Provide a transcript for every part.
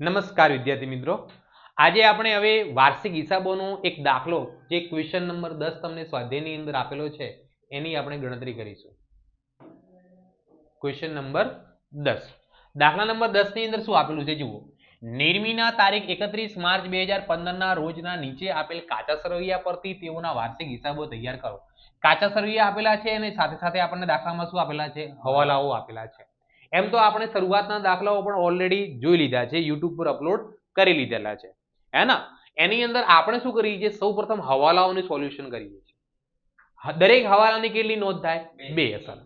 નમસ્કાર વિદ્યાર્થી મિત્રો, આજે આપણે હવે વાર્ષિક હિસાબોનો એક દાખલો જે ક્વેશ્ચન નંબર 10 તમને સ્વાધ્યાયની અંદર આપેલો છે એની આપણે ગણતરી કરીશું. ક્વેશ્ચન નંબર 10, દાખલા નંબર 10 ની અંદર શું આપેલું છે જુઓ. નિર્મીના તારીખ 31 માર્ચ 2015 ના રોજના નીચે આપેલ કાચા સરવૈયા પરથી તેઓના વાર્ષિક હિસાબો તૈયાર કરો. કાચા સરવૈયા આપેલા છે અને સાથે સાથે આપણને દાખલામાં શું આપેલા છે? હવાલાઓ આપેલા છે. એમ તો આપણે શરૂઆતના દાખલાઓ પણ ઓલરેડી જોઈ લીધા છે, યુટ્યુબ પર અપલોડ કરી લીધેલા છે, હે ને? એની અંદર આપણે શું કરીએ છીએ? સૌપ્રથમ હવાલાઓનું સોલ્યુશન કરીએ છીએ. દરેક હવાલાની કેટલી નોંધ થાય? 2 અસલ.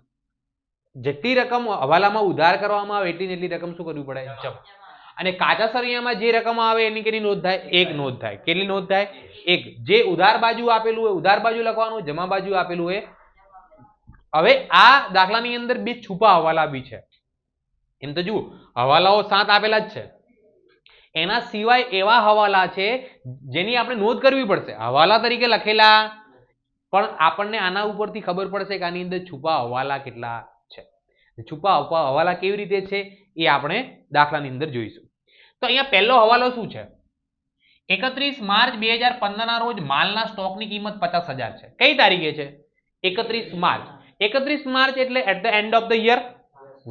જેટલી રકમ હવાલામાં ઉધાર કરવામાં આવે એટલી રકમ શું કરવી પડે? જમા. અને કાચા સરવૈયામાં જે રકમ આવે એની કેટલી નોંધ થાય? 1 નોંધ થાય. કેટલી નોંધ થાય? 1. જે ઉધાર બાજુ આપેલું હોય ઉધાર બાજુ લખવાનું, જમા બાજુ આપેલું હોય. હવે આ દાખલાની અંદર 2 છુપા હવાલા બી છે. એમ તો જુઓ, હવાલાઓ 7 આપેલા જ છે. એના સિવાય એવા હવાલા છે જેની આપણે નોંધ કરવી પડશે. હવાલા તરીકે લખેલા પણ આપણને આના ઉપરથી ખબર પડશે કે આની અંદર છુપા હવાલા કેટલા છે. છુપા હવાલા કેવી રીતે છે એ આપણે દાખલાની અંદર જોઈશું. તો અહીંયા પહેલો હવાલો શું છે? 31 માર્ચ 2015 ના રોજ માલના સ્ટોકની કિંમત 50,000 છે. કઈ તારીખે છે? 31 માર્ચ. 31 માર્ચ એટલે at the end of the year,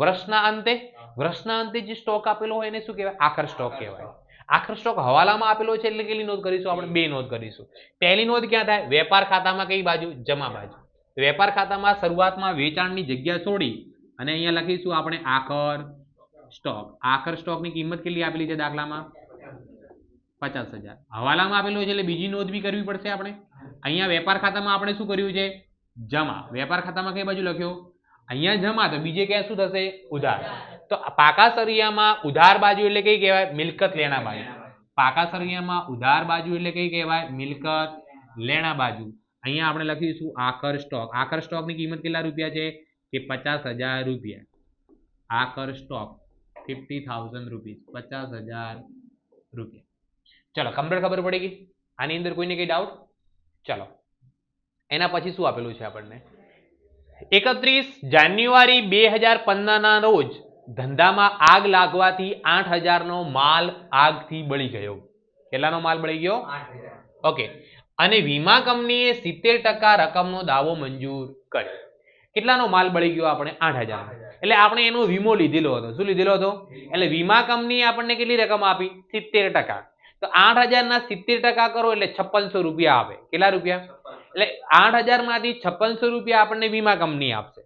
વર્ષના અંતે. વર્ષના અંતે જે સ્ટોક આપેલો હોય એને શું કહેવાય? આખર સ્ટોક કહેવાય. આખર સ્ટોક હવાલામાં આપેલો છે એટલે કેટલી નોંધ કરીશું? આપણે 2 નોંધ કરીશું. પહેલી નોંધ ક્યાં થાય? વેપાર ખાતામાં. કઈ બાજુ? જમા બાજુ. વેપાર ખાતામાં શરૂઆતમાં વેચાણની જગ્યા છોડી અને અહીંયા લખીશું આપણે આખર સ્ટોક. આખર સ્ટોકની કિંમત કેટલી આપેલી છે દાખલામાં? 50,000. હવાલામાં આપેલો છે એટલે બીજી નોંધ બી કરવી પડશે આપણે. અહીંયા વેપાર ખાતામાં આપણે શું કર્યું છે? જમા. વેપાર ખાતામાં કઈ બાજુ લખ્યો? અહીંયા જમા, તો બીજે ક્યાં શું થશે? ઉધાર. તો પાકા સરવૈયામાં ઉધાર બાજુ એટલે કઈ કહેવાય? મિલકત લેણા બાજુ. પાકા સરવૈયામાં ઉધાર બાજુ એટલે કઈ કહેવાય? મિલકત લેણા બાજુ. અહીંયા આપણે લખીશું આખર સ્ટોક. આખર સ્ટોકની કિંમત કેટલા રૂપિયા છે? કે 50,000 રૂપિયા. આખર સ્ટોક 50,000 રૂપીસ, 50,000 રૂપિયા. ચલો, કમ્પ્લીટ ખબર પડી ગઈ? આની અંદર કોઈને કઈ ડાઉટ? ચલો, એના પછી શું આપેલું છે આપણને? 31 જાન્યુઆરી 2015 ના રોજ ધંધામાં આગ લાગવાથી 8,000 નો માલ આગથી બળી ગયો. કેટલાનો માલ બળી ગયો? 8,000. ઓકે. અને વીમા કંપનીએ 70% રકમનો દાવો મંજૂર કર્યો. કેટલાનો માલ બળી ગયો? આપણે 8,000. એટલે આપણે એનો વીમો લીધેલો હતો. શું લીધેલો હતો? એટલે વીમા કંપનીએ આપણને કેટલી રકમ આપી? 70%. તો 8,000 ના 70% કરો એટલે 5600 રૂપિયા આવે. કેટલા રૂપિયા? એટલે 8,000 માંથી 5600 રૂપિયા આપણને વીમા કંપની આપશે.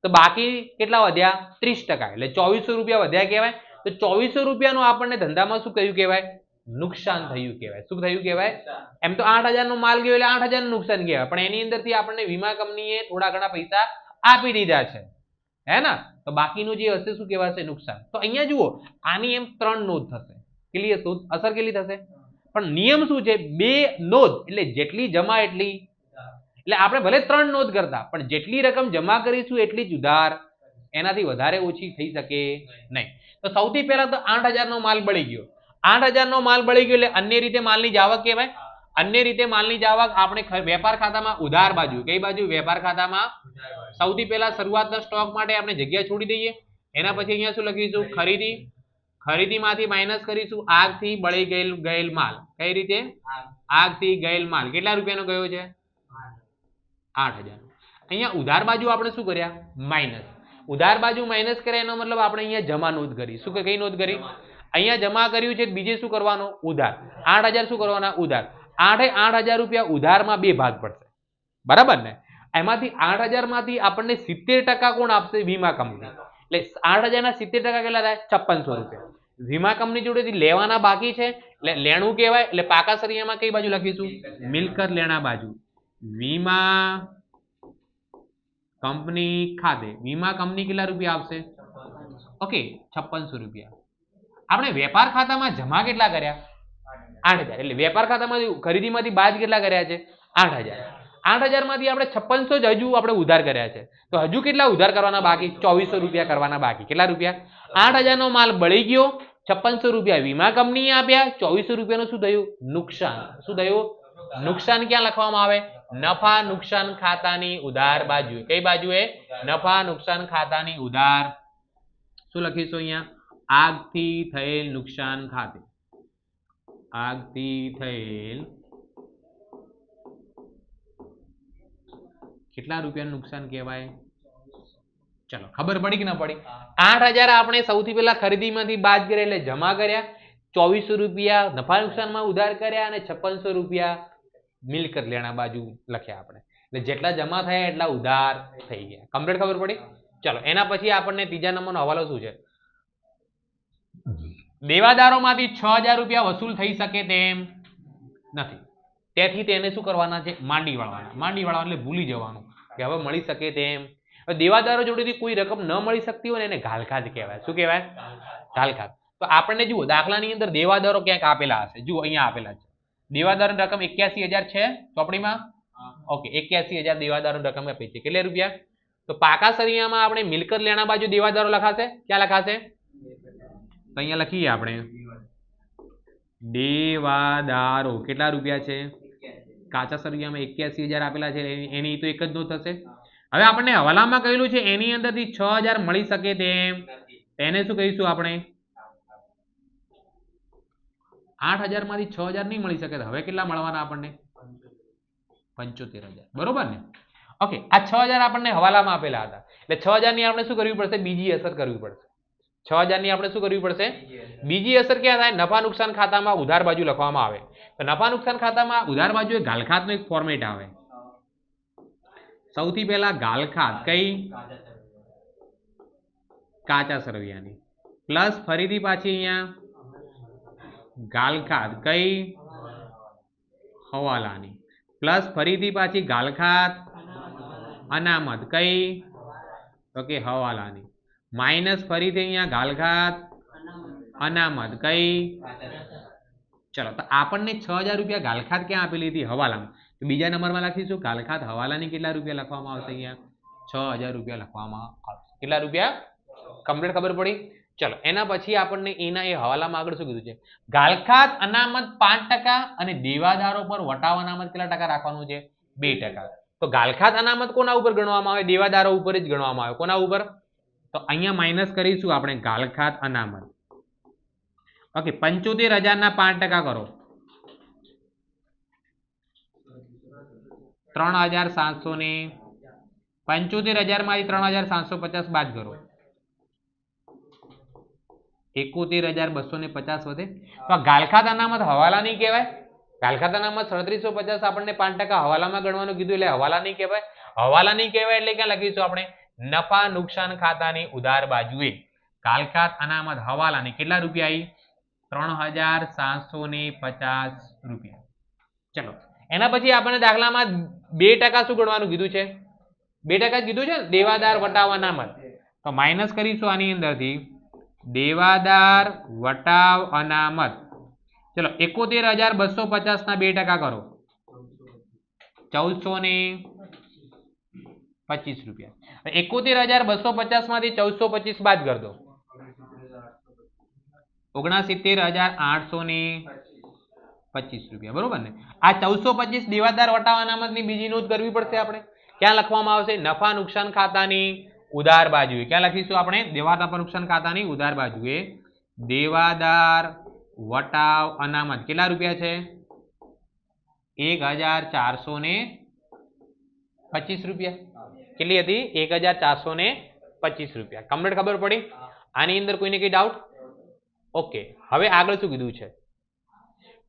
તો બાકી કેટલા વધ્યા? 30%. એટલે 2400 રૂપિયા વધ્યા કહેવાય. તો 2400 રૂપિયાનું આપણને ધંધામાં શું કહ્યું કહેવાય? નુકસાન થયું કહેવાય. શું થયું કહેવાય? એમ તો 8,000 નો માલ ગયો એટલે 8,000 નું નુકસાન કહેવાય, પણ એની અંદરથી આપણને વીમા કંપનીએ થોડા ઘણા પૈસા આપી દીધા છે, હે ને? તો બાકીનું જે હશે શું કહેવાશે? નુકસાન. તો અહીંયા જુઓ, આની એમ 3 નોંધ થશે. કેટલી અસર કેટલી થશે? પણ નિયમ શું છે? 2 નોંધ એટલે જેટલી જમા એટલી. એટલે આપણે ભલે 3 નોંધ કરતા પણ જેટલી રકમ જમા કરીશું એટલી જ ઉધાર, એનાથી વધારે ઓછી થઈ શકે નહીં. તો સૌથી પહેલા તો 8,000 નો માલ બળી ગયો. 8,000 નો માલ બળી ગયો એટલે અન્ય રીતે માલની જાવક કહેવાય. અન્ય રીતે માલની જાવક આપણે વેપાર ખાતામાં ઉધાર બાજુ. કઈ બાજુ? વેપાર ખાતામાં. સૌથી પહેલા શરૂઆતના સ્ટોક માટે આપણે જગ્યા છોડી દઈએ. એના પછી અહીંયા શું લખીશું? ખરીદી. ખરીદીમાંથી માઇનસ કરીશું આગથી બળી ગયેલ માલ. કઈ રીતે? આગથી ગયેલ માલ. કેટલા રૂપિયાનો ગયો છે? 8,000. અહીંયા ઉધાર બાજુ આપણે શું કર્યા? માઇનસ. ઉધાર બાજુ માઇનસ કર્યા એનો મતલબ આપણે અહીંયા જમા નોંધ કરી. શું કઈ નોંધ કરી? અહીંયા જમા કર્યું છે, બીજે શું કરવાનું? ઉધાર. 8,000 શું કરવાના? ઉધાર. 8,000 રૂપિયા ઉધારમાં 2 ભાગ પડશે, બરાબર ને? એમાંથી 8,000 માંથી આપણને 70% કોણ આપશે? વીમા કંપની. એટલે 8,000 ના 70% કેટલા થાય? 5600 રૂપિયા. વીમા કંપની જોડેથી લેવાના બાકી છે એટલે લેણું કહેવાય. એટલે પાકા સરવૈયામાં કઈ બાજુ લખીશું? મિલકત લેણા બાજુ. વીમા કંપની ખાતે વીમા કંપની કેટલા રૂપિયા આપશે? ઓકે, 5600 રૂપિયા. આપણે વેપાર ખાતામાં જમા કેટલા કર્યા? 8,000. એટલે વેપાર ખાતામાં ખરીદીમાંથી બાદ કેટલા કર્યા છે? 8,000. 8,000 માંથી આપણે 5600 જ હજુ આપણે ઉધાર કર્યા છે. તો હજુ કેટલા ઉધાર કરવાના બાકી? 2400 રૂપિયા કરવાના બાકી. કેટલા રૂપિયા? 8,000 નો માલ બળી ગયો, 5600 રૂપિયા વીમા કંપનીએ આપ્યા, 2400 રૂપિયાનું શું થયું? નુકસાન. શું થયું? નુકસાન ક્યાં લખવામાં આવે? નફા નુકસાન ખાતાની ઉધાર બાજુ. કઈ બાજુએ? નફા નુકસાન ખાતાની ઉધાર. શું લખીશું અહીંયા? આગથી થયેલ નુકસાન ખાતે, આગથી થયેલ કેટલા રૂપિયાનું નુકસાન કહેવાય? ચલો ખબર પડી કે ના પડી? 8,000 આપણે સૌથી પહેલા ખરીદીમાંથી બાદ કર્યા એટલે જમા કર્યા, 2400 રૂપિયા નફા નુકસાનમાં ઉધાર કર્યા અને 5600 રૂપિયા મિલકત લેણા બાજુ લખ્યા આપણે. એટલે જેટલા જમા થયા એટલા ઉધાર થઈ ગયા. કમ્પ્લીટ ખબર પડી? ચલો એના પછી આપણને ત્રીજા નંબરનો હવાલો શું છે? દેવાદારોમાંથી 6000 રૂપિયા વસૂલ થઈ શકે તેમ નથી, તેથી તેને શું કરવાના છે? માંડી વાળવાના. માંડી વાળવાના એટલે ભૂલી જવાનું કે હવે મળી શકે તેમ. દેવાદારો જોડેથી કોઈ રકમ ન મળી શકતી હોય ને એને ઘાલખાત કહેવાય. શું કહેવાય? ઘાલખાત. તો આપણને જુઓ દાખલાની અંદર દેવાદારો ક્યાંક આપેલા હશે. જુઓ અહીંયા આપેલા છે. દેવાદારોની રકમ 81,000 છે ચોપડીમાં. ઓકે 81,000 દેવાદારોની રકમ આપી છે. કેટલા રૂપિયા? તો પાકા સરિયામાં આપણે મિલકત લેણા બાજુ દેવાદારો લખાશે. ક્યાં લખાશે? તો અહીંયા લખીએ આપણે દેવાદારો કેટલા રૂપિયા છે? કાચા સરિયામાં 81,000 આપેલા છે, એની તો એક જ નોંધ થશે. હવે આપણને હવાલામાં કહેલું છે એની અંદરથી 6000 મળી શકે તેમ, એને શું કહીશું આપણે? 8,000 માંથી 6000 નહીં મળી શકે, હવે કેટલા મળવાના આપણને? 75,000. બરોબર ને? ઓકે આ 6000 આપણને હવાલામાં આપેલા હતા એટલે 6000 ની આપણે શું કરવી પડશે? બીજી અસર કરવી પડશે. 6000 ની આપણે શું કરવી પડશે? બીજી અસર ક્યાં થાય? નફા નુકસાન ખાતામાં ઉધાર બાજુ લખવામાં આવે. તો નફા નુકસાન ખાતામાં ઉધાર બાજુ એ ઘાલખાતનો એક ફોર્મેટ આવે. સૌથી પહેલા ઘાલખાત કઈ? કાચા સરવૈયાની, પ્લસ ફરીથી પાછી અહીંયા ઘાલખાત કઈ? હવાલાની, પ્લસ ફરીથી પાછી ઘાલખાત અનામત કઈ? તો કે હવાલાની, માઇનસ ફરીથી અહીંયા ઘાલખાત અનામત કઈ? ચલો તો આપણને 6000 રૂપિયા ઘાલખાત ક્યાં આપેલી હતી? હવાલામાં. તો બીજા નંબરમાં લખીશું ઘાલખાત હવાલાની કેટલા રૂપિયા લખવામાં આવશે? અહીંયા 6000 રૂપિયા લખવામાં આવશે. કેટલા રૂપિયા? કમ્પ્લીટ ખબર પડી? ચલો એના પછી આપણને એના એ હવાલામાં આગળ શું કીધું છે? ઘાલખાત અનામત 5% અને દેવાદારો પર વટાવ અનામત કેટલા ટકા રાખવાનું છે? 2%. તો ઘાલખાત અનામત કોના ઉપર ગણવામાં આવે? દેવાદારો ઉપર જ ગણવામાં આવે. કોના ઉપર? તો અહીંયા માઇનસ કરીશું આપણે ઘાલખાત અનામત. ઓકે 75,000 ના 5% કરો 3,700 75,000 માંથી 3,750 બાદ કરો 71,250 વધે. તો ઘાલખાત અનામત હવાલા નહીં કહેવાય. ઘાલખાત અનામત 3750 આપણને 5% હવાલામાં ગણવાનું કીધું એટલે હવાલા નહીં કહેવાય. હવાલા નહીં કહેવાય એટલે ક્યાં લખીશું આપણે? નફા નુકસાન ખાતાની ઉધાર બાજુએ ઘાલખાત અનામત હવાલાની કેટલા રૂપિયા આવી? 3,750 રૂપિયા. ચલો એના પછી આપણને દાખલામાં 2% શું ગણવાનું કીધું છે? 2% કીધું છે ને દેવાદાર વટાવ અનામત. તો માઇનસ કરીશું આની અંદરથી દેવાદાર વટાવ અનામત. ચલો 71,250 ના 2% કરો 1,425 રૂપિયા. 71,250 માંથી 1,425 બાદ કરી દો 69,825 રૂપિયા. બરોબર ને? આ 1,425 દેવાદાર વટાવ અનામતની બીજી નોંધ કરવી પડશે આપણે. ક્યાં લખવામાં આવશે? નફા નુકસાન ખાતાની ઉધાર બાજુએ. ક્યાં લખીશું આપણે? દેવાદાર નુકસાન ખાતાની ઉધાર બાજુએ દેવાદાર વટાવ અનામત કેટલા રૂપિયા છે? 1,425 રૂપિયા. કેટલી હતી? 1,425 રૂપિયા. કમ્પ્લીટ ખબર પડી? આની અંદર કોઈને કઈ ડાઉટ? ઓકે હવે આગળ શું કીધું છે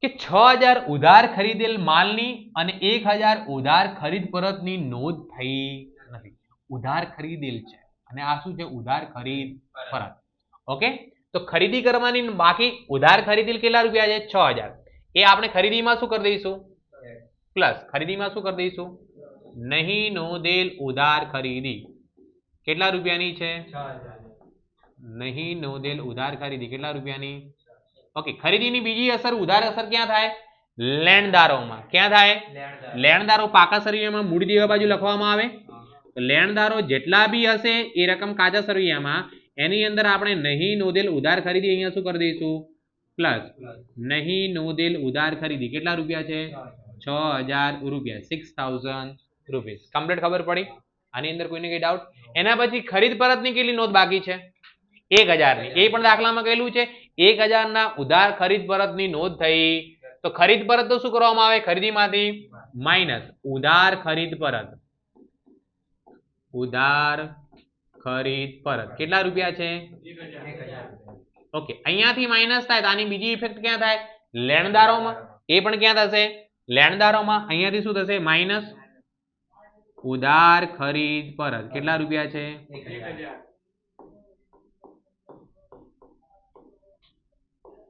કે 6,000 ઉધાર ખરીદેલ માલની અને 1,000 ઉધાર ખરીદ પરતની નોંધ થઈ નથી. ઉધાર ખરીદેલ છે અને આ શું છે? ઉધાર ખરીદ પરત. ઓકે તો ખરીદી કરવાની બાકી ઉધાર ખરીદેલ કેટલા રૂપિયા છે? 6,000. એ આપણે ખરીદીમાં શું કરી દઈશું? પ્લસ ખરીદીમાં શું કરી દઈશું? નહીં નોંધેલ ઉધાર ખરીદી કેટલા રૂપિયાની છે? 6,000. નહીં નોંધેલ ઉધાર ખરીદી કેટલા રૂપિયાની? ઓકે ખરીદીની બીજી અસર ઉધાર અસર ક્યાં થાય? લેણદારોમાં. ક્યાં થાય? લેણદારો પાકા સરવૈયામાં મૂડી દેવા બાજુ લખવામાં આવે. લેણદારો જેટલા બી હશે એ રકમ કાચા સરવૈયામાં એની અંદર આપણે નહીં નોંધેલ ઉધાર ખરીદી અહીંયા શું કરી દઈશું? પ્લસ નહીં નોંધેલ ઉધાર ખરીદી કેટલા રૂપિયા છે? 6,000 રૂપિયા. 6,000 રૂપીસ. કમ્પ્લીટ ખબર પડી? આની અંદર કોઈને કઈ ડાઉટ? એના પછી ખરીદ પરતની કેટલી નોંધ બાકી છે? 1000ની, એ પણ દાખલામાં કહેલું છે 1000 ના ઉધાર ખરીદ પરતની નોંધ થઈ, તો ખરીદ પરત તો શું કરવામાં આવે, ખરીદીમાંથી માઇનસ ઉધાર ખરીદ પરત, ઉધાર ખરીદ પરત કેટલા રૂપિયા છે, 1000. ઓકે, અહીંયાથી માઇનસ થાય તો આની બીજી ઇફેક્ટ ક્યાં થાય, લેણદારોમાં, એ પણ ક્યાં થશે, લેણદારોમાં. અહીંયાથી શું થશે, માઇનસ ઉધાર ખરીદ પરત કેટલા રૂપિયા છે, 1000.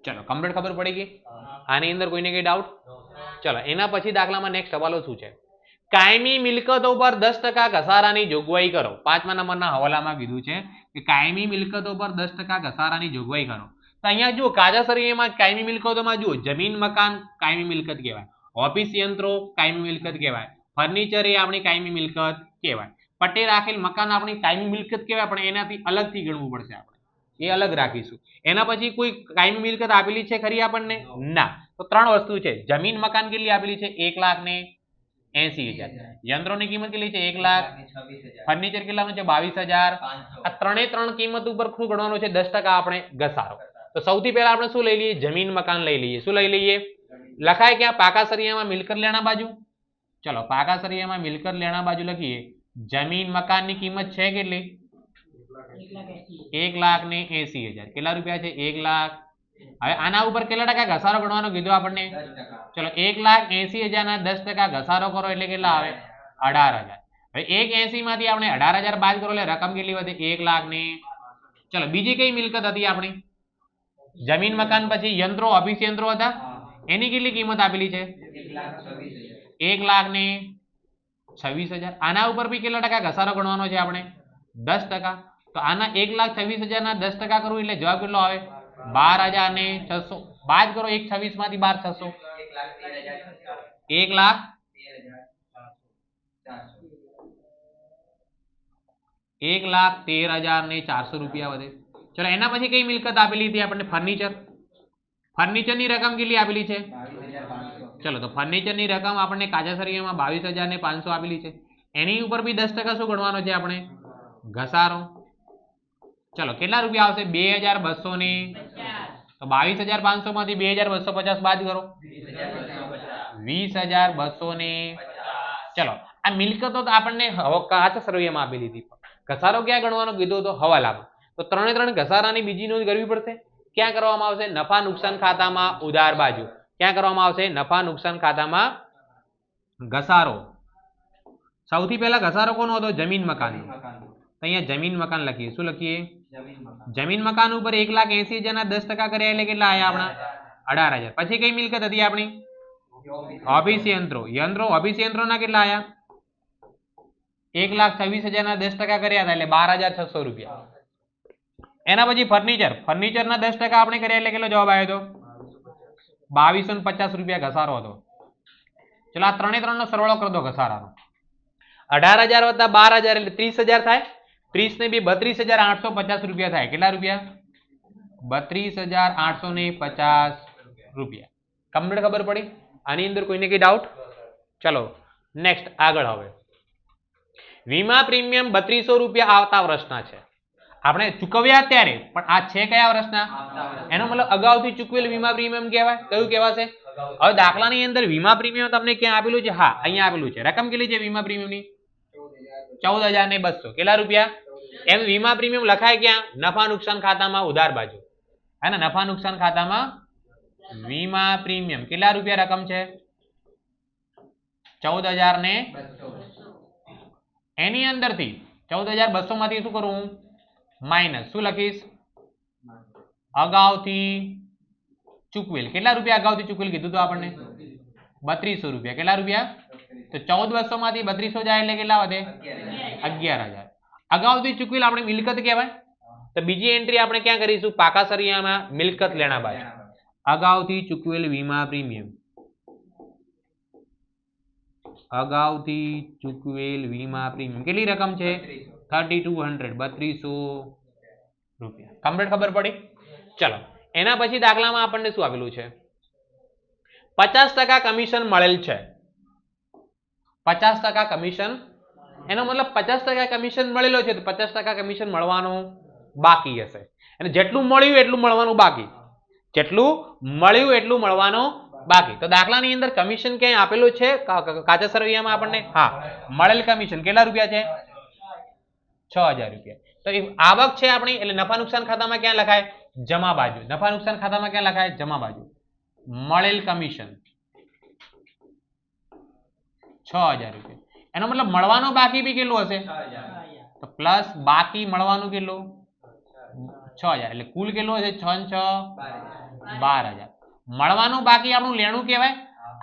ચલો કમ્પ્લીટ ખબર પડી ગઈ, આની અંદર કોઈને કઈ ડાઉટ? ચલો એના પછી દાખલામાં નેક્સ્ટ હવાલો શું છે, કાયમી મિલકતો પર 10% ઘસારાની જોગવાઈ કરો. 5મા નંબરના હવાલામાં કીધું છે કે કાયમી મિલકતો પર 10% ઘસારાની જોગવાઈ કરો. તો અહીંયા જુઓ કાયદાસરીમાં કાયમી મિલકતોમાં જુઓ જમીન મકાન કાયમી મિલકત કહેવાય, ઓફિસ યંત્રો કાયમી મિલકત કહેવાય, ફર્નિચર એ આપણી કાયમી મિલકત કહેવાય, પટ્ટે રાખેલ મકાન આપણી કાયમી મિલકત કહેવાય, પણ એનાથી અલગથી ગણવું પડશે આપણે, એ અલગ રાખીશું. એના પછી કોઈ કાયમી મિલકત આપેલી છે ખરી આપણને? ના. તો 3 વસ્તુ છે, જમીન મકાન કેટલી આપેલી છે, 1,80,000. યંત્રોની કિંમત કેટલી છે, 1,26,000. ફર્નિચર કેટલાનું છે, 22,000. આ 3 કિંમત ઉપર શું ગણવાનું છે, 10% આપણે ઘસારો. તો સૌથી પહેલા આપણે શું લઈ લઈએ, જમીન મકાન લઈ લઈએ. શું લઈ લઈએ, લખાય ક્યાં, પાકા સરિયામાં મિલકત લેણા બાજુ. ચલો પાકા સરિયામાં મિલકત લેણા બાજુ લખીએ, જમીન મકાનની કિંમત છે કેટલી, 1,80,000. કેટલા રૂપિયા છે, 1 લાખ. હવે આના ઉપર કેટલા ટકા ઘસારો ગણવાનો કીધું આપણને, ચલો 1,80,000 ના 10% ઘસારો કરો એટલે કેટલા આવે, 18,000. હવે 1,80 માંથી આપણે 18,000 બાદ કરો એટલે રકમ કેટલી વધે, 1 લાખ ને. ચલો બીજી કઈ મિલકત હતી આપણી, જમીન મકાન પછી યંત્રો ઓફિસ યંત્રો હતા, એની કેટલી કિંમત આપેલી છે, 1,26,000. આના ઉપર બી કેટલા ટકા ઘસારો ગણવાનો છે આપણે, 10%. તો આના 1,26,000 ના 10% કરવું એટલે જવાબ કેટલો આવે, 12,600. બાદ કરો 1,26 માંથી 12,600, 1,13,400 રૂપિયા વધે. ચલો એના પછી કઈ મિલકત આપેલી હતી આપણને, ફર્નિચર. ફર્નિચરની રકમ કેટલી આપેલી છે, 22,500. ચલો તો ફર્નિચરની રકમ આપણને કાચા સરિયામાં 22,500 આપેલી છે, એની ઉપર બી 10% શું ગણવાનો છે આપણે, ઘસારો. ચલો કેટલા રૂપિયા આવશે, 2,250. તો 22,500 માંથી 2,250 બાદ કરો, 20,250. ચલો આ મિલકતો તો આપણને કાચા સરિયામાં આપેલી હતી, ઘસારો ક્યાં ગણવાનો કીધું તો હવાલામાં. તો 3 ઘસારાની બીજી નોંધ કરવી પડશે. ક્યાં કરવામાં આવશે, નફા નુકસાન ખાતામાં ઉધાર બાજુ. ક્યાં કરવામાં આવશે, નફા નુકસાન ખાતામાં ઘસારો. સૌથી પહેલા ઘસારો કોનો હતો, જમીન મકાન. અહીંયા જમીન મકાન લખીએ, શું લખીએ, જમીન મકાન ઉપર 1,80,000 ના 10% કર્યા એટલે કેટલા આયા આપણા, 18,000. પછી કઈ મિલકત હતી આપણી, ઓફિસ યંત્રો. યંત્રો ઓફિસ યંત્રોના કેટલા આયા, 1,26,000 ના 10% કર્યા હતા એટલે 12,600 રૂપિયા. એના પછી ફર્નિચર. ફર્નિચરના 10% આપણે કર્યા એટલે કેટલો જવાબ આવ્યો હતો, 2,250 રૂપિયા ઘસારો હતો. ચલો આ 3 નો સરવાળો કરી દો ઘસારાનો, 18,000 વત્તા 12,000 એટલે 30,000 થાય. 30 ને બી 32,850 રૂપિયા થાય. કેટલા રૂપિયા, 32,850 રૂપિયા. કમ્પ્લીટ ખબર પડી? આની અંદર કોઈને કઈ ડાઉટ? ચલો નેક્સ્ટ આગળ. હવે વીમા પ્રીમિયમ 3200 રૂપિયા આવતા વર્ષના છે, આપણે ચૂકવ્યા ત્યારે, પણ આ છે કયા વર્ષના, એનો મતલબ અગાઉથી ચૂકવેલ વીમા પ્રીમિયમ કહેવાય. કયું કહેવાશે? હવે દાખલાની અંદર વીમા પ્રીમિયમ તમને ક્યાં આપેલું છે, હા અહીંયા આપેલું છે. રકમ કેટલી છે વીમા પ્રીમિયમની, 14,200. કેટલા રૂપિયા? એમ વીમા પ્રીમિયમ લખાય ક્યાં, નફા નુકસાન ખાતામાં ઉધાર બાજુ. હે ને, નફા નુકસાન ખાતામાં વીમા પ્રીમિયમ કેટલા રૂપિયા રકમ છે, 14,200. એની અંદરથી 14,200 માંથી શું કરું, માઇનસ. શું લખીશ, અગાઉથી ચૂકવેલ. કેટલા રૂપિયા અગાઉથી ચૂકવેલ કીધું તો આપણને, 3200 રૂપિયા. કેટલા રૂપિયા, તો 14,200 માંથી 3200 જાય એટલે કેટલા વધે, 11,000. અગાઉથી ચૂકવેલ આપણે મિલકત કહેવાય. તો બીજી એન્ટ્રી આપણે ક્યાં કરીશું, પાકા સરિયામાં મિલકત લેણા બાજુ. અગાઉથી ચૂકવેલ વીમા પ્રીમિયમ, અગાઉથી ચૂકવેલ વીમા પ્રીમિયમ કેટલી રકમ છે, 3,200. 3200 રૂપિયા. કમ્પ્લીટ ખબર પડી? ચલો એના પછી દાખલામાં આપણને શું આપેલું છે, 50% કમિશન મળેલ છે. 50% કમિશન, એનો મતલબ 50% કમિશન મળેલો છે, તો 50% કમિશન મળવાનું બાકી હશે. અને જેટલું મળ્યું એટલું મળવાનું બાકી, જેટલું મળ્યું એટલું મળવાનું બાકી. તો દાખલાની અંદર કમિશન ક્યાંય આપેલું છે કાચા સરવૈયામાં આપણને? હા, મળેલ કમિશન કેટલા રૂપિયા છે? 6000 રૂપિયા. તો એ આવક છે આપણી, એટલે નફા નુકસાન ખાતામાં ક્યાં લખાય? જમા બાજુ. નફા નુકસાન ખાતામાં ક્યાં લખાય? જમા બાજુ. મળેલ કમિશન 6000 રૂપિયા. એનો મતલબ મળવાનો બાકી બી કેટલું હશે? તો પ્લસ બાકી મળવાનું કેટલું? 6000. એટલે કુલ કેટલું હશે? 6 6 12000. મળવાનું બાકી આપણું લેણું કહેવાય.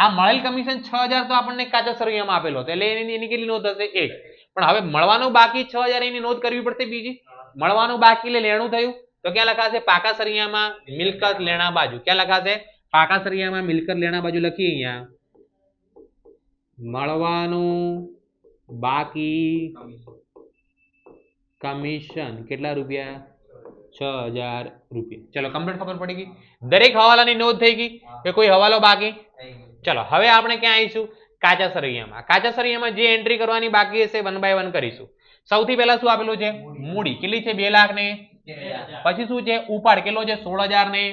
આ મળેલ કમિશન 6000 તો આપણને કાચા સરવૈયામાં આપેલો હતો, એટલે એની કેટલી નોંધ હશે? 1. પણ હવે મળવાનું બાકી 6000 એની નોંધ કરવી પડશે બીજી. મળવાનું બાકી એટલે લેણું થયું, તો ક્યાં લખાશે? પાકા સરવૈયામાં મિલકત લેણા બાજુ. ક્યાં લખાશે? પાકા સરવૈયામાં મિલકત લેણા બાજુ લખીએ. અહીંયા મળવાનું બાકી કમિશન કેટલા રૂપિયા? 6000 રૂપિયા. ચલો કમ્પ્લીટ ખબર પડી ગઈ. દરેક હવાલાની નોંધ થઈ ગઈ કે કોઈ હવાલો બાકી? ચલો હવે આપણે ક્યાં આવીશું? કાચા સરવૈયામાં. કાચા સરવૈયામાં જે એન્ટ્રી કરવાની બાકી હશે 1 by 1 કરીશું. સૌથી પહેલા શું આપેલું છે? મૂડી કેટલી છે? 2 લાખ ને. પછી શું છે? ઉપાડ કેટલો છે? 16000 ને.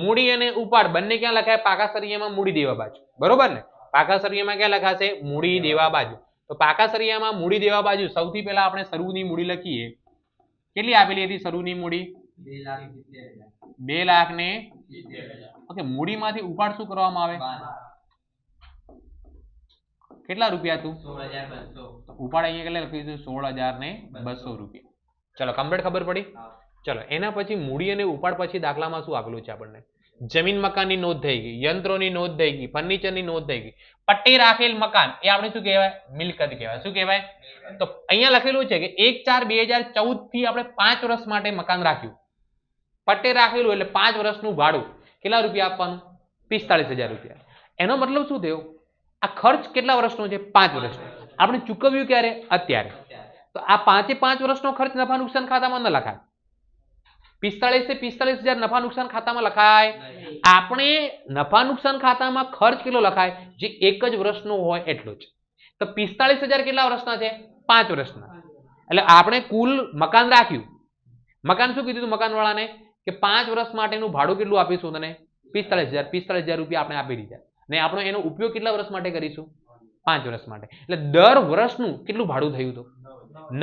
મૂડી અને ઉપાડ બંને ક્યાં લખાય? પાકા સરવૈયામાં મૂડી દેવા બાજુ. બરોબર ને? પાકા સરવૈયામાં ક્યાં લખાશે? મૂડી દેવા બાજુ. તો પાકા સરવૈયામાં મૂડી દેવા બાજુ સૌથી પહેલા આપણે શરૂની મૂડી લખીએ. કેટલી આપેલી હતી શરૂની મૂડી? 2 લાખ ને. ઓકે, મૂડીમાંથી ઉપાડ શું કરવામાં આવે? કેટલા રૂપિયા હતું? 16200. ઉપાડ અહીંયા કેટલા લખીશું? 16200 રૂપિયા. ચલો કમ્પ્લીટ ખબર પડી. ચલો એના પછી મૂડી અને ઉપાડ પછી દાખલામાં શું આપેલું છે આપણને? જમીન મકાનની નોંધ થઈ ગઈ, યંત્રોની નોંધ થઈ ગઈ, ફર્નિચરની નોંધ થઈ ગઈ. પટ્ટે રાખેલ મકાન એ આપણે શું કહેવાય? મિલકત કહેવાય. શું કહેવાય? તો અહીંયા લખેલું છે કે 1/4/2014 થી આપણે 5 વર્ષ માટે મકાન રાખ્યું. પટ્ટે રાખેલું એટલે 5 વર્ષનું ભાડું કેટલા રૂપિયા આપવાનું? 45000 રૂપિયા. એનો મતલબ શું થયો? આ ખર્ચ કેટલા વર્ષનો છે? 5 વર્ષનો. આપણે ચૂકવ્યું ક્યારે? અત્યારે. તો આ 5 વર્ષનો ખર્ચ નફા નુકસાન ખાતામાં ન લખાય. 45000 નફા નુકસાન ખાતામાં લખાય. આપણે નફા નુકસાન ખાતામાં ખર્ચ કેટલો લખાય? જે 1 જ વર્ષનો હોય એટલો જ. તો 45000 કેટલા વર્ષના છે? 5 વર્ષના. એટલે આપણે કુલ મકાન રાખ્યું. મકાન શું કીધું મકાનવાળાને? કે 5 વર્ષ માટેનું ભાડું કેટલું આપીશું તને? 45000 રૂપિયા આપણે આપી દીધા. ને આપણે એનો ઉપયોગ કેટલા વર્ષ માટે કરીશું? 5 વર્ષ માટે. એટલે દર વર્ષનું કેટલું ભાડું થયું? તો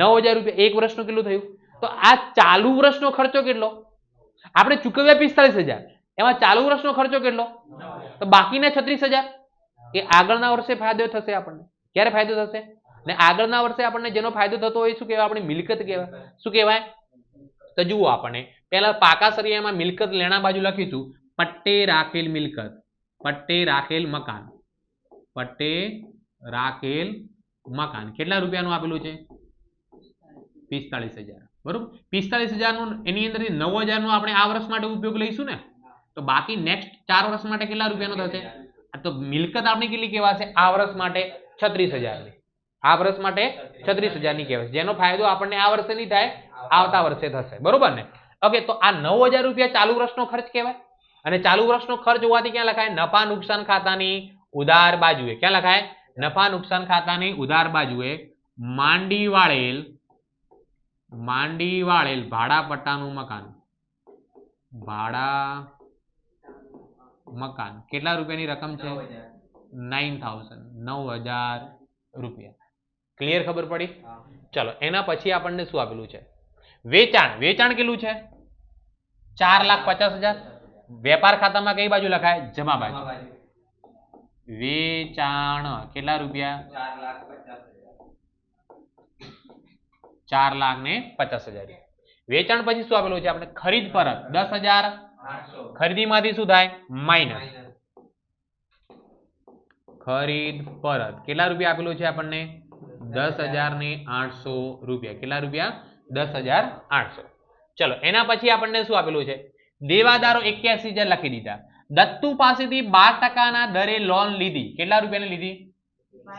9000 રૂપિયા. 1 વર્ષનું કેટલું થયું? તો આ ચાલુ વર્ષનો ખર્ચો કેટલો? આપણે ચૂકવ્યા 45000, એમાં ચાલુ વર્ષનો ખર્ચો કેટલો? તો બાકીના 36000 એ આગળના વર્ષે ફાયદો થશે આપણને. ક્યારે ફાયદો થશે? ને આગળના વર્ષે આપણને જેનો ફાયદો થતો હોય શું કહેવાય? આપણી મિલકત કહેવાય. શું કહેવાય? તો જુઓ આપણને પહેલા પાકા સરવૈયામાં મિલકત લેણા બાજુ લખીશું. પટ્ટે રાખેલ મિલકત, પટ્ટે રાખેલ મકાન, પટ્ટે રાખેલ મકાન કેટલા રૂપિયાનું આપેલું છે? 45000. બરોબર. 45000 નું એની અંદર 9000 નો આપણે આ વર્ષ માટે ઉપયોગ લઈશું ને, તો બાકી નેક્સ્ટ 4 વર્ષ માટે કેટલા રૂપિયાનો થશે? તો મિલકત આપણી કેટલી કહેવાશે? આ વર્ષ માટે 36000 ની. આ વર્ષ માટે 36000 ની કહેવાશે, જેનો ફાયદો આપણને આ વર્ષે નહીં થાય, આવતા વર્ષે થશે. બરોબર ને? ઓકે, તો આ 9000 રૂપિયા ચાલુ વર્ષનો ખર્ચ કહેવાય. અને ચાલુ વર્ષનો ખર્ચ હોવાથી ક્યાં લખાય? નફા નુકસાન ખાતાની ઉધાર બાજુએ. ક્યાં લખાય? નફા નુકસાન ખાતાની ઉધાર બાજુએ માંડી વાળેલ ભાડા પટ્ટાનું મકાન, ભાડા મકાન કેટલા રૂપિયાની રકમ છે? 9000 રૂપિયા. ક્લિયર? ખબર પડી? ચલો એના પછી આપણને શું આપેલું છે? વેચાણ. વેચાણ કેટલું છે? 4,50,000. વેપાર ખાતામાં કઈ બાજુ લખાય? જમા બાજુ. વેચાણ કેટલા રૂપિયા? 4,50,000. વેચાણ પછી શું આપેલું છે આપણે? ખરીદ પરત 10,000. ખરીદીમાંથી શું થાય? માઇનસ. ખરીદ પરત કેટલા રૂપિયા આપેલું છે આપણને? 10,800 રૂપિયા. કેટલા રૂપિયા? 10,800. ચલો એના પછી આપણને શું આપેલું છે? દેવાદારો 81,000 લખી દીધા. દત્તુ પાસેથી 12% દરે લોન લીધી. કેટલા રૂપિયાની લીધી?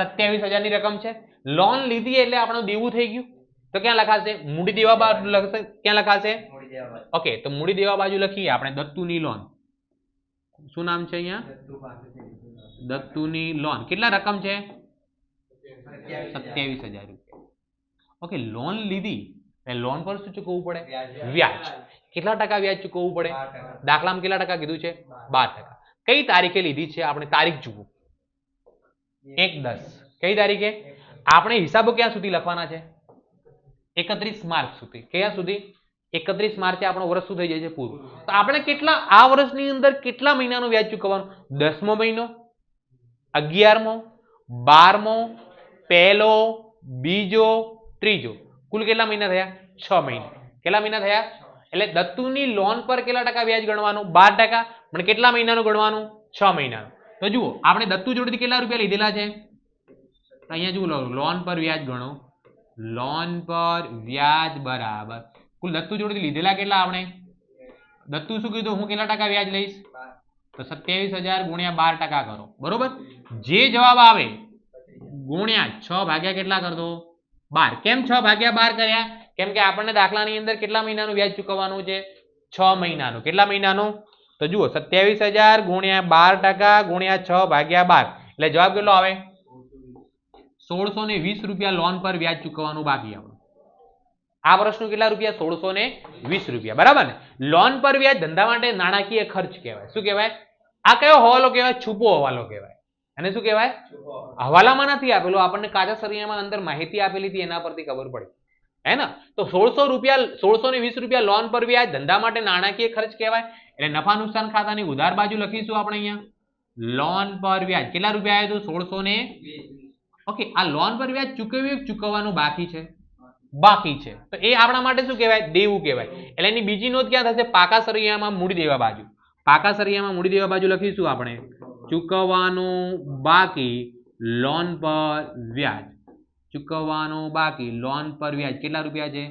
27,000 ની રકમ છે. લોન લીધી એટલે આપણું દેવું થઈ ગયું. તો ક્યાં લખાશે? મૂડી દેવા બાજુ લખશે. ક્યાં લખાશે? ઓકે, તો મૂડી દેવા બાજુ લખીએ આપણે દત્તુની લોન. શું નામ છે અહીંયા? દત્તુની લોન. કેટલા રકમ છે? 27,000 રૂપિયા. ઓકે, લોન લીધી, લોન પર શું ચૂકવવું પડે? વ્યાજ. કેટલા ટકા વ્યાજ ચૂકવવું પડે? દાખલામાં કેટલા ટકા કીધું છે? 12%. કઈ તારીખે લીધી છે આપણે? તારીખ જુઓ, 1/10. કઈ તારીખે? આપણે હિસાબો ક્યાં સુધી લખવાના છે? 31 માર્ચ સુધી. ક્યાં સુધી? 31 માર્ચે આપણો વર્ષ શું થઈ જાય છે? પૂરું. તો આપણે કેટલા આ વર્ષની અંદર કેટલા મહિનાનું વ્યાજ ચૂકવવાનું? 10મો મહિનો, 11મો, 12મો, પહેલો, બીજો, ત્રીજો. કુલ કેટલા મહિના થયા? 6 મહિના. કેટલા મહિના થયા? એટલે દત્તુની લોન પર કેટલા ટકા વ્યાજ ગણવાનું? 12%. પણ કેટલા મહિનાનું ગણવાનું? 6 મહિનાનું. તો જુઓ, આપણે દત્તુ જોડેથી કેટલા રૂપિયા લીધેલા છે? અહીંયા જુઓ, લોન પર વ્યાજ ગણો. લોન પર વ્યાજ બરાબર કુલ દત્તુ જોડેથી લીધેલા કેટલા? આપણે દત્તુ શું કીધું? હું કેટલા ટકા વ્યાજ લઈશ? તો 27,000 ગુણ્યા 12% કરો. બરોબર. જે જવાબ આવે ગુણ્યા 6 ભાગ્યા કેટલા કરતો? 12. કેમ 6 ભાગ્યા 12 કર્યા? કેમ કે આપણને દાખલાની અંદર કેટલા મહિનાનું વ્યાજ ચૂકવવાનું છે? 6 મહિનાનું. કેટલા મહિનાનું? તો જુઓ, 27,000 ગુણ્યા 12% ગુણ્યા 6 ભાગ્યા 12 એટલે જવાબ કેટલો આવે? 1620 રૂપિયા લોન પર વ્યાજ ચૂકવવાનું બાકી આપણું. આ વર્ષનું કેટલા રૂપિયા? 1620 રૂપિયા. બરાબર ને? લોન પર વ્યાજ ધંધા માટે નાણાકીય ખર્ચ કહેવાય. શું કહેવાય? આ કયો હવાલો કહેવાય? છૂપો હવાલો કહેવાય. અને શું કહેવાય? હવાલામાં નથી આપેલું, આપણને કાચા સરિયામાં અંદર માહિતી આપેલી હતી, એના પરથી ખબર પડી. હે ને? તો 1620 રૂપિયા લોન પર વ્યાજ ધંધા માટે નાણાકીય ખર્ચ કહેવાય. એટલે નફા નુકસાન ખાતાની ઉધાર બાજુ લખીશું આપણે અહીંયા. લોન પર વ્યાજ કેટલા રૂપિયા આવ્યું હતું? 1620. ઓકે. આ લોન પર વ્યાજ ચૂકવવાનું બાકી છે? બાકી છે. તો એ આપણા માટે શું કહેવાય? દેવું કહેવાય. એટલે એની બીજી નોંધ ક્યાં થશે? પાકા સરિયામાં મૂડી દેવા બાજુ. પાકા સરિયામાં મૂડી દેવા બાજુ લખીશું આપણે ચૂકવવાનું બાકી લોન પર વ્યાજ. ચૂકવવાનું બાકી લોન પર વ્યાજ કેટલા રૂપિયા છે?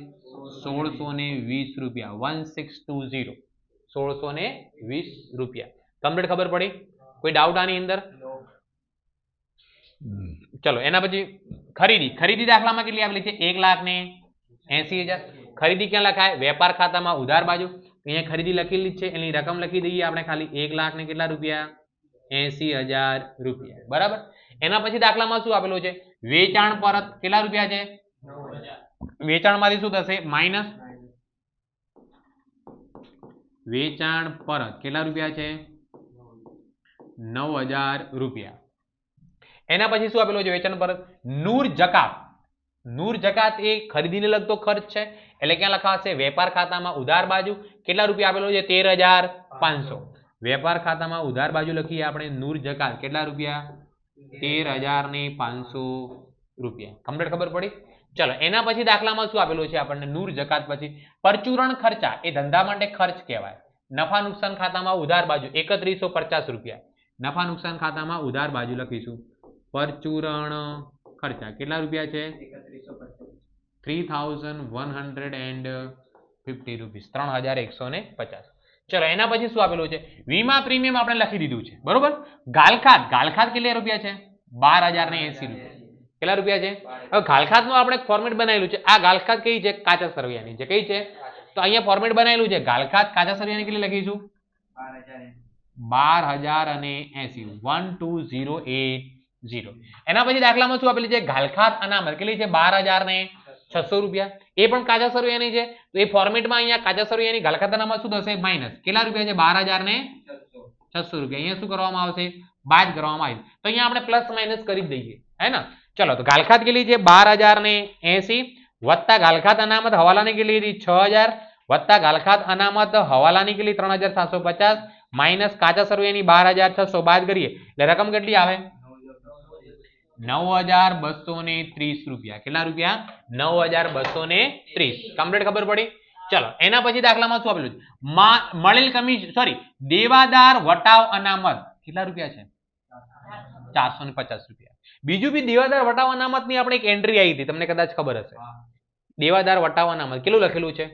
1620 રૂપિયા. 1620. 1620 રૂપિયા. કમ્પ્લીટ ખબર પડી? કોઈ ડાઉટ આની અંદર? ચલો એના પછી ખરીદી દાખલામાં કેટલી આપેલી છે? 1,80,000. ખરીદી ક્યાં લખાય? વેપાર ખાતામાં ઉધાર બાજુ. અહીંયા ખરીદી લખેલી છે, એની રકમ લખી દઈએ આપણે ખાલી 1,00,000 ને કેટલા રૂપિયા? 80,000 રૂપિયા. બરાબર. એના પછી દાખલામાં શું આપેલું છે? વેચાણ પરત કેટલા રૂપિયા છે? 9,000. વેચાણમાંથી શું થશે? માઇનસ. વેચાણ પરત કેટલા રૂપિયા છે? 9,000 રૂપિયા. એના પછી શું આપેલું છે? વેચાણ પરત નૂર જકાત. નૂર જકાત એ ખરીદીને લગતો ખર્ચ છે, એટલે ક્યાં લખાશે? વેપાર ખાતામાં ઉધાર બાજુ. કેટલા રૂપિયા આપેલો છે? 13,500. વેપાર ખાતામાં ઉધાર બાજુ લખીએ આપણે નૂર જકાત કેટલા રૂપિયા? 13,500 રૂપિયા. કમ્પ્લીટ ખબર પડી? ચલો એના પછી દાખલામાં શું આપેલું છે આપણને? નૂર જકાત પછી પરચુરણ ખર્ચા એ ધંધા માટે ખર્ચ કહેવાય. નફા નુકસાન ખાતામાં ઉધાર બાજુ 3150 રૂપિયા. નફા નુકસાન ખાતામાં ઉધાર બાજુ લખીશું પરચુરણ ખર્ચા કેટલા રૂપિયા છે? 3,150 રૂપીસ. 3,150. ચલો એના પછી શું આપેલું છે? વીમા પ્રીમિયમ આપણે લખી દીધું છે. બરોબર. ગાલખાત કેટલા રૂપિયા છે? 12,080 રૂપિયા. કેટલા રૂપિયા છે? હવે ગાલખાતનું આપણે ફોર્મેટ બનાવેલું છે. આ ગાલખાત કઈ છે? કાચા સરવૈયાની છે. કઈ છે? તો અહીંયા ફોર્મેટ બનાવેલું છે. ગાલખાત કાચા સરવૈયાની કેટલી લખીશું? 12,080. 12,080. એના પછી દાખલામાં શું આપેલી છે? ગાલખાત અનામત કેટલી છે? 12,600 રૂપિયા. એ પણ કાચા સરવૈયાની છે. તો એ ફોર્મેટમાં અહીંયા કાચા સરવૈયાની ગાલખાત અનામત શું થશે? માઇનસ. કેટલા રૂપિયા છે? 12,600 રૂપિયા. અહીંયા શું કરવામાં આવશે? બાદ કરવામાં આવશે. તો અહીંયા આપણે પ્લસ માઇનસ કરી જ દઈએ. હે ને? ચલો તો ગાલખાત કેટલી છે? 12,080 વત્તા ગાલખાત અનામત હવાલાની કેટલી હતી? 6,000 વત્તા ગાલખાત અનામત હવાલાની કેટલી? 3,750 માઇનસ કાચા સરવૈયાની 12,600 બાદ કરીએ એટલે રકમ કેટલી આવે? 9,230 રૂપિયા. કેટલા રૂપિયા? 9,230. કમ્પ્લીટ ખબર પડી? ચલો એના પછી દાખલામાં શું આપેલું છે? મળેલ કમિશન દેવાદાર વટાવ અનામત કેટલા રૂપિયા છે? 450 રૂપિયા. બીજું બી દેવાદાર વટાવ અનામતની આપણે એક એન્ટ્રી આવી હતી, તમને કદાચ ખબર હશે. દેવાદાર વટાવ અનામત કેટલું લખેલું છે?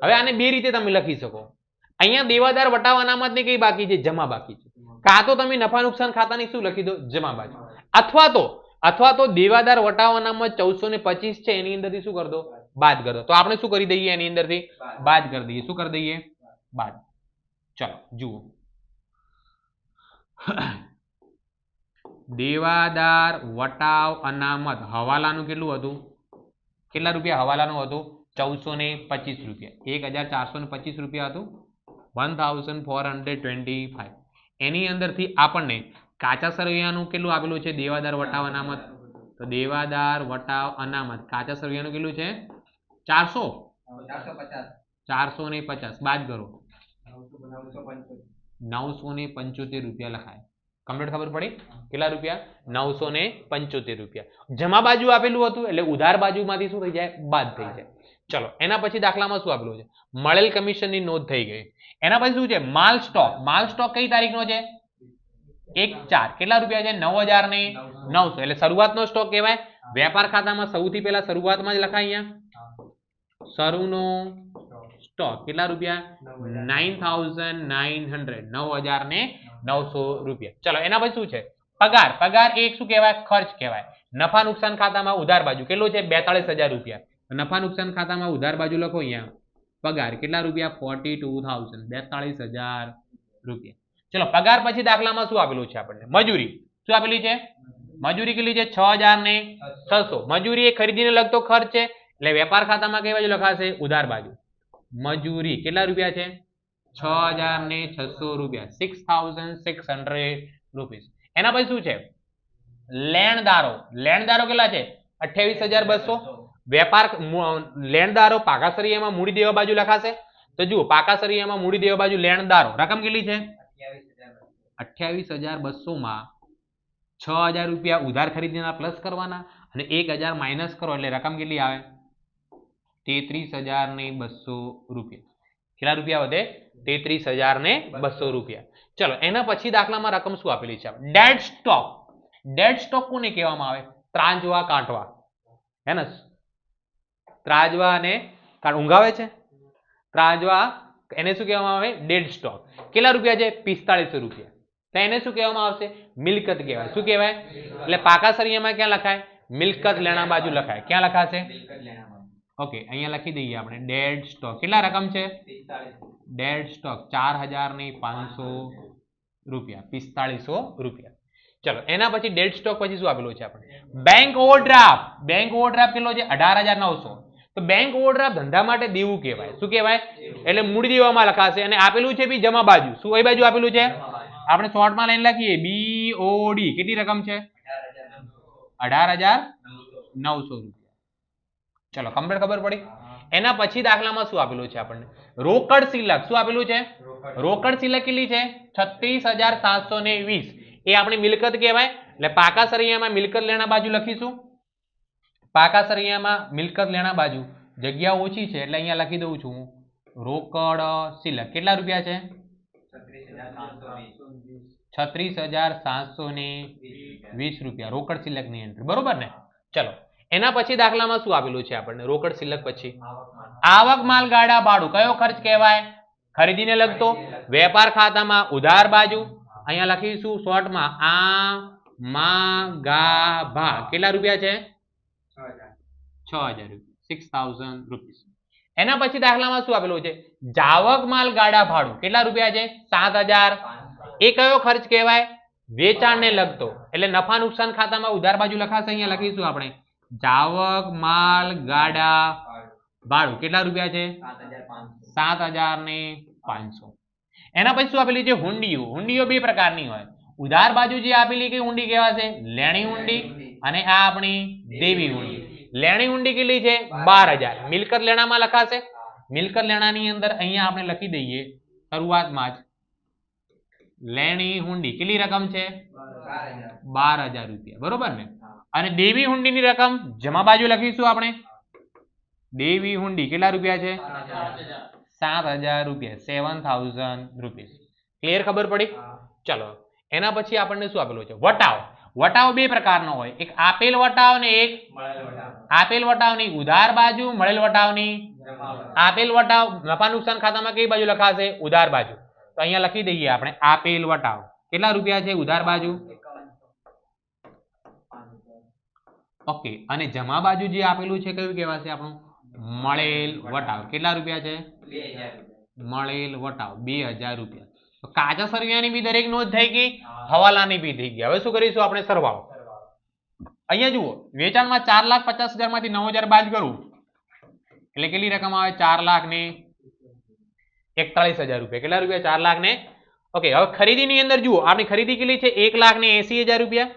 હવે આને બે રીતે તમે લખી શકો. અહીંયા દેવાદાર વટાવ અનામતની કઈ બાકી છે? જમા બાકી છે. કાં તો તમે નફા નુકસાન ખાતાની શું લખી દો? જમા બાજુ. અથવા તો દેવાદાર વટાવ અનામત 1425 છે, એની અંદરથી શું કરી દો? બાદ કરી દો. તો આપણે શું કરી દઈએ? એની અંદરથી બાદ કરી દઈએ. શું કરી દઈએ? બાદ. ચલો જુઓ, દેવાદાર વટાવ અનામત હવાલાનું કેટલું હતું? કેટલા રૂપિયા હવાલાનું હતું? 1425 રૂપિયા, 1425 રૂપિયા હતું, 1425. એની અંદરથી આપણને કાચા સરવૈયાનું કેટલું આપેલું છે? દેવાદાર વટાવ અનામત. તો દેવાદાર વટાવ અનામત કાચા સરવૈયાનું કેટલું છે? 450 બાદ કરો, 975 રૂપિયા લખાય. કમ્પ્લીટ ખબર પડી? કેટલા રૂપિયા? 975 રૂપિયા. જમા બાજુ આપેલું હતું એટલે ઉધાર બાજુમાંથી શું થઈ જાય? બાદ થઈ જાય. ચલો એના પછી દાખલામાં શું આપેલું છે? મળેલ કમિશનની નોંધ થઈ ગઈ. એના પછી શું છે? માલ સ્ટોક. માલ સ્ટોક કઈ તારીખનો છે? 1/4. કેટલા રૂપિયા છે? 9,900. એટલે શરૂઆતનો સ્ટોક કહેવાય. વેપાર ખાતામાં સૌથી પહેલા શરૂઆતમાં જ લખાય. અહીંયા શરૂનો સ્ટોક કેટલા રૂપિયા? 9,900. 9,900 રૂપિયા. ચલો એના પછી શું છે? પગાર. પગાર એક શું કહેવાય? ખર્ચ કહેવાય. નફા નુકસાન ખાતામાં ઉધાર બાજુ કેટલું છે? 42,000 રૂપિયા. નફા નુકસાન ખાતામાં ઉધાર બાજુ લખો અહીંયા પગાર કેટલા રૂપિયા? 42,000. 42,000 રૂપિયા. ચલો પગાર પછી દાખલામાં શું આપેલું છે આપણને? મજૂરી. શું આપેલી છે? મજૂરી કેટલી છે? 6,600. મજૂરી એ ખરીદીને લગતો ખર્ચ છે એટલે વેપાર ખાતામાં કઈ બાજુ લખાશે? ઉધાર બાજુ. મજૂરી કેટલા રૂપિયા છે? 6,600 રૂપિયા. 6,600 રૂપીસ. એના પછી શું છે? લેણદારો. લેણદારો કેટલા છે? 28,200. વેપાર લેણદારો પાકા સરિયામાં મૂડી દેવા બાજુ લખાશે. તો જુઓ પાકા સરિયામાં મૂડી દેવા બાજુ લેણદારો રકમ કેટલી છે? 28,200 માં 6,000 રૂપિયા ઉધાર ખરીદીના પ્લસ કરવાના અને 1,000 માઇનસ કરો એટલે રકમ કેટલી આવે? 33,200 રૂપિયા. કેટલા રૂપિયા વધે? 33,200 રૂપિયા. ચલો એના પછી દાખલામાં રકમ શું આપેલી છે? Dead stock. ડેડ સ્ટોક કોને કહેવામાં આવે? ત્રાજવા કાંટવા. હે ને? ત્રાજવા અને ઊંઘાવે છે ત્રાજવા, એને શું કહેવામાં આવે? Dead stock. કેટલા રૂપિયા છે? 4500 રૂપિયા. તો એને શું કહેવામાં આવશે? મિલકત કહેવાય. શું કહેવાય? એટલે પાકા સરિયામાં ક્યાં લખાય? મિલકત લેણા બાજુ લખાય. ક્યાં લખાશે? ઓકે અહીંયા લખી દઈએ આપણે ડેડ સ્ટોક. કેટલા રકમ છે? ડેડ સ્ટોક 4,500 રૂપિયા. 4500 રૂપિયા. ચલો એના પછી ડેડ સ્ટોક પછી શું આપેલું છે આપણે? Bank overdraft. બેંક ઓવરડ્રાફ્ટ કેટલો છે? 18,900. તો બેંક ઓવરડ્રાફ્ટ ધંધા માટે દેવું કહેવાય. શું કહેવાય? એટલે મૂડી દેવામાં લખાશે અને આપેલું છે બી જમા બાજુ. શું કઈ બાજુ આપેલું છે? આપણે શોર્ટમાં લાઈન લખીએ BOD. કેટલી રકમ છે? 18,900 રૂપિયા. ચલો કમ્પ્લીટ ખબર પડી? એના પછી દાખલામાં શું આપેલું છે આપણને? રોકડ શિલ્લક. શું આપેલું છે? રોકડ શિલ્લક કેટલી છે? 36,720. એ આપણી મિલકત કહેવાય. એટલે પાકા સરિયામાં મિલકત લેણા બાજુ લખીશું. પાકા સરિયામાં મિલકત લેણા બાજુ જગ્યા ઓછી છે એટલે અહીંયા લખી દઉં છું રોકડ શિલ્લક. કેટલા રૂપિયા છે? 36,720 રૂપિયા રોકડ શિલ્લકની એન્ટ્રી. બરોબર ને? ચલો એના પછી દાખલામાં શું આપેલું છે આપણને? રોકડ શિલ્લક પછી આવક માલ ગાડા ભાડું. કયો ખર્ચ કહેવાય? ખરીદીને લગતો. વેપાર ખાતામાં ઉધાર બાજુ અહીંયા લખીશું શોર્ટમાં આ મા ગા ભા. કેટલા રૂપિયા છે? 6,000 રૂપિયા. 6,000 રૂપીસ. એના પછી દાખલામાં શું આપેલું છે? જાવક માલ ગાડા ભાડું. કેટલા રૂપિયા છે? 7,000. એ કયો ખર્ચ કહેવાય? વેચાણને લગતો. એટલે નફા નુકસાન ખાતામાં ઉધાર બાજુ લખાશે. અહીંયા લખીશું આપણે જાવક માલ ગાડા ભાડું. કેટલા રૂપિયા છે? 7,500. એના પછી શું આપેલી છે? હુંડીઓ. હુંડીઓ બે પ્રકારની હોય. ઉધાર બાજુ જે આપેલી કઈ હુંડી કહેવાશે? લેણી હુંડી. અને આ આપણી દેવી હુંડી. લેણી હુંડી કેટલી છે? 12,000. મિલકત લેણામાં લખાશે. મિલકત લેણાની અંદર અહીંયા આપણે લખી દઈએ શરૂઆતમાં જ લેણી હુંડી કેટલી રકમ છે? 12,000 રૂપિયા. બરોબર ને? અને દેવી હુંડીની રકમ જમા બાજુ લખીશું આપણે. દેવી હુંડી કેટલા રૂપિયા છે? 7,000 રૂપિયા. 7,000 રૂપીસ. ક્લિયર ખબર પડી? ચલો એના પછી આપણને શું આપેલું છે? વટાવ. વટાવ બે પ્રકારનો હોય. એક આપેલ વટાવ ને એક આપેલ વટાવની ઉધાર બાજુ, મળેલ વટાવની આપેલ વટાવ નફા નુકસાન ખાતામાં કઈ બાજુ લખાશે? ઉધાર બાજુ. તો અહીંયા લખી દઈએ આપણે આપેલ વટાવ. કેટલા રૂપિયા છે ઉધાર બાજુ? ઓકે. અને જમા બાજુ જે આપેલું છે કયું કહેવાશે આપણું? મળેલ વટાવ. કેટલા રૂપિયા છે? 2,000. મળેલ વટાવ 2,000 રૂપિયા. તો કાચા સરવૈયાની બી દરેક નોંધ થઈ ગઈ, હવાલાની બી થઈ ગઈ. હવે શું કરીશું આપણે? સરવાળો. અહીંયા જુઓ વેચાણમાં 4,50,000 માંથી 9,000 બાદ કરું એટલે કેટલી રકમ આવે 4,41,000 રૂપિયા. કેટલા રૂપિયા? 4,00,000 ને ઓકે. હવે ખરીદીની અંદર જુઓ, આપણી ખરીદી કેટલી છે? 1,80,000 રૂપિયા.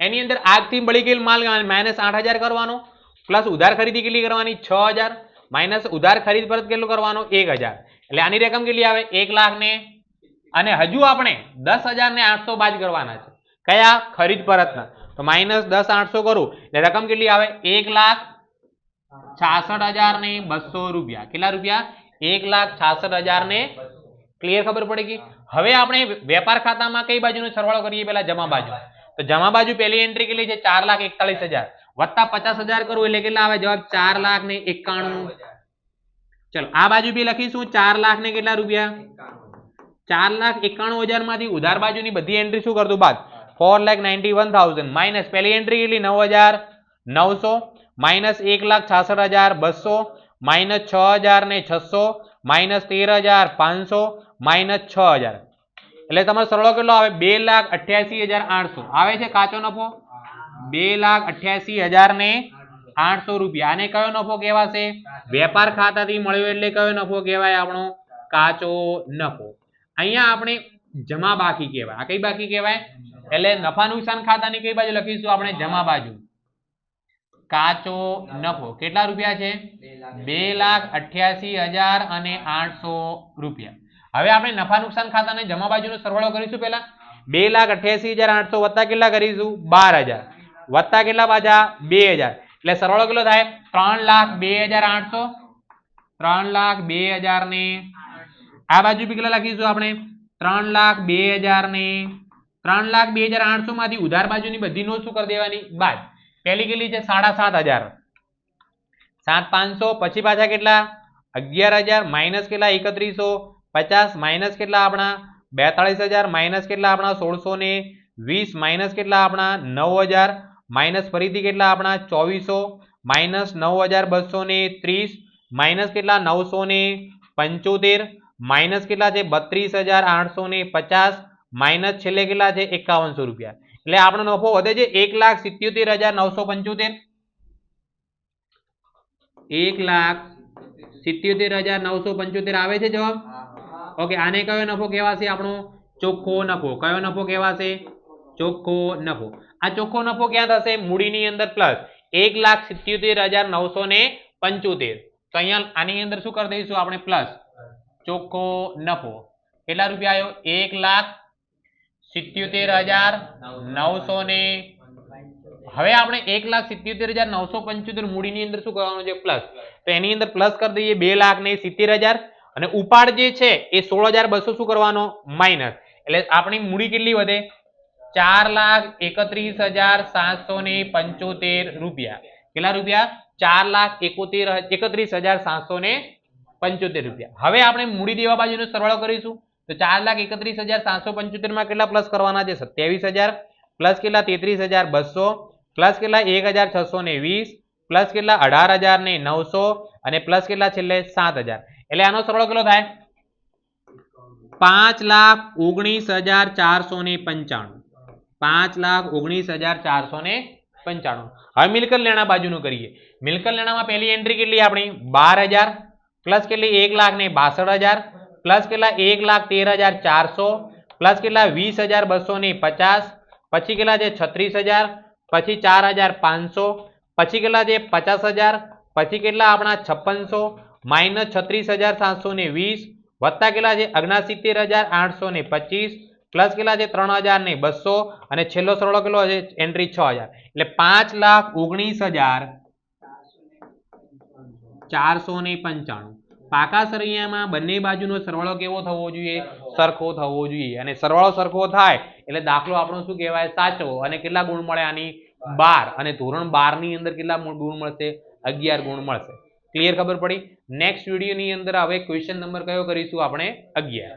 એની અંદર આગથી બળી ગયેલ માલ -8,000 કરવાનો, પ્લસ ઉધાર ખરીદી કેટલી કરવાની? 6,000 માઇનસ ઉધાર ખરીદ પરત કેટલું કરવાનો? 1,000. એટલે આની રકમ કેટલી આવે? 1,00,000 ને અને હજુ આપણે 10,800 બાદ કરવાના છે. કયા? ખરીદ પરતના. તો માઇનસ 10,800 કરું એટલે રકમ કેટલી આવે? 1,66,200 રૂપિયા. કેટલા રૂપિયા? 1,66,000 ને ક્લિયર? ખબર પડી ગઈ? હવે આપણે વેપાર ખાતામાં કઈ બાજુનો સરવાળો કરીએ? પહેલા જમા બાજુ. તો જમા બાજુ પહેલી એન્ટ્રી કેટલી છે? 4,41,000 વત્તા 50,000 કરું એટલે કેટલા આવે જવાબ? 4,91,000. ચલો આ બાજુ બી લખીશું 4,00,000 ને કેટલા રૂપિયા? 4,91,000 માંથી ઉધાર બાજુની બધી એન્ટ્રી શું કરતું? બાદ. 4,91,000 માઇનસ પહેલી એન્ટ્રી કેટલી? 9,900 માઇનસ 1,66,200 માઇનસ 6,600 માઇનસ 13,500 માઇનસ 6,000. એટલે તમારો સરવાળો કેટલો આવે? 2,88,800 આવે છે કાચો નફો. 2,88,800 રૂપિયા. આને કયો નફો કહેવાશે? વેપાર ખાતાથી મળ્યો એટલે કયો નફો કહેવાય? આપણો કાચો નફો. અહીંયા આપણે જમા બાકી કહેવાય. આ કઈ બાકી કહેવાય? એટલે નફા નુકસાન ખાતાની કઈ બાજુ લખીશું આપણે? જમા બાજુ. કાચો નફો કેટલા રૂપિયા છે? 2,88,800 રૂપિયા. હવે આપણે નફા નુકસાન ખાતાને જમા બાજુનો સરવાળો કરીશું. પહેલા 2,88,800 વત્તા કેટલા કરીશું? 12,000 વત્તા કેટલા પાછા? 2,000. એટલે સરવાળો કેટલો થાય? 3,02,800. 3,02,000 ને આ બાજુ બી કેટલા લખીશું આપણે? 3,02,000 ને 3,02,800 માંથી ઉધાર બાજુની બધી નોટ શું કરી દેવાની? બાદ. પહેલી કેટલી છે? 7,500 7,500 પછી પાછા કેટલા? 11,000 માઇનસ કેટલા? 3,150 માઇનસ કેટલા આપણા? 42,000 માઇનસ કેટલા આપણા? 1,620 માઇનસ કેટલા આપણા? 9,000 માઇનસ ફરીથી કેટલા આપણા? 2,400 માઇનસ 9,230 માઇનસ કેટલા? 975 માઇનસ કેટલા છે? 32,850 માઇનસ છેલ્લે કેટલા છે? 5,100 રૂપિયા. એટલે આપણો નફો વધે છે 1,77,975. 1,77,975 આવે છે જવાબ. ઓકે. આને કયો નફો કહેવાશે? આપણો ચોખ્ખો નફો. કયો નફો કહેવાશે? ચોખ્ખો નફો. આ ચોખ્ખો નફો ક્યાં થશે? મૂડીની અંદર પ્લસ 1,77,975. તો અહીંયા આની અંદર શું કરી દઈશું આપણે? પ્લસ ચોખ્ખો નફો. કેટલા રૂપિયા આવ્યો? 1,77,900 હવે આપણે 1,77,975 મૂડીની અંદર શું કરવાનું છે? પ્લસ. તો એની અંદર પ્લસ કરી દઈએ 2,70,000 અને ઉપાડ જે છે એ 16,200 શું કરવાનો? માઇનસ. એટલે આપણી મૂડી કેટલી વધે? 4,31,775 રૂપિયા. કેટલા રૂપિયા? 4,31,775 રૂપિયા. હવે આપણે મૂડી દેવા બાજુનો સરવાળો કરીશું. તો 4,31,775 માં કેટલા પ્લસ કરવાના છે? 27,000 પ્લસ કેટલા? 33,200 પ્લસ કેટલા? 1,620 પ્લસ કેટલા? 18,900 અને પ્લસ કેટલા છેલ્લે? 7,000. એટલે આનો સરવાળો કેટલો થાય? 5,19,495. 5,19,495. હવે મિલકત લેણા બાજુનું કરીએ. મિલકત લેણામાં પહેલી એન્ટ્રી કેટલી આપણી? 12,000 પ્લસ કેટલી? 1,62,000 પ્લસ કેટલા? 1,13,400 પ્લસ કેટલા? 20,250 પછી કેટલા છે? 36,000 પછી 4,500 પછી કેટલા છે? 50,000 પછી કેટલા આપણા? 5600 માઇનસ 36,720 વત્તા કેટલા છે? 69,825 પ્લસ કેટલા છે? 3,200 અને છેલ્લો સરવાળો કેટલો છે? એન્ટ્રી 6,000. એટલે 5,19,495. પાકા સરૈયામાં બંને બાજુનો સરવાળો કેવો થવો જોઈએ? સરખો થવો જોઈએ. અને સરવાળો સરખો થાય એટલે દાખલો આપણો શું કહેવાય? સાચો. અને કેટલા ગુણ મળે આની? 12. અને ધોરણ 12 ની અંદર કેટલા ગુણ મળશે? 11 ગુણ મળશે. ક્લિયર? ખબર પડી? નેક્સ્ટ વિડીયોની અંદર હવે ક્વેશ્ચન નંબર કયો કરીશું આપણે? 11.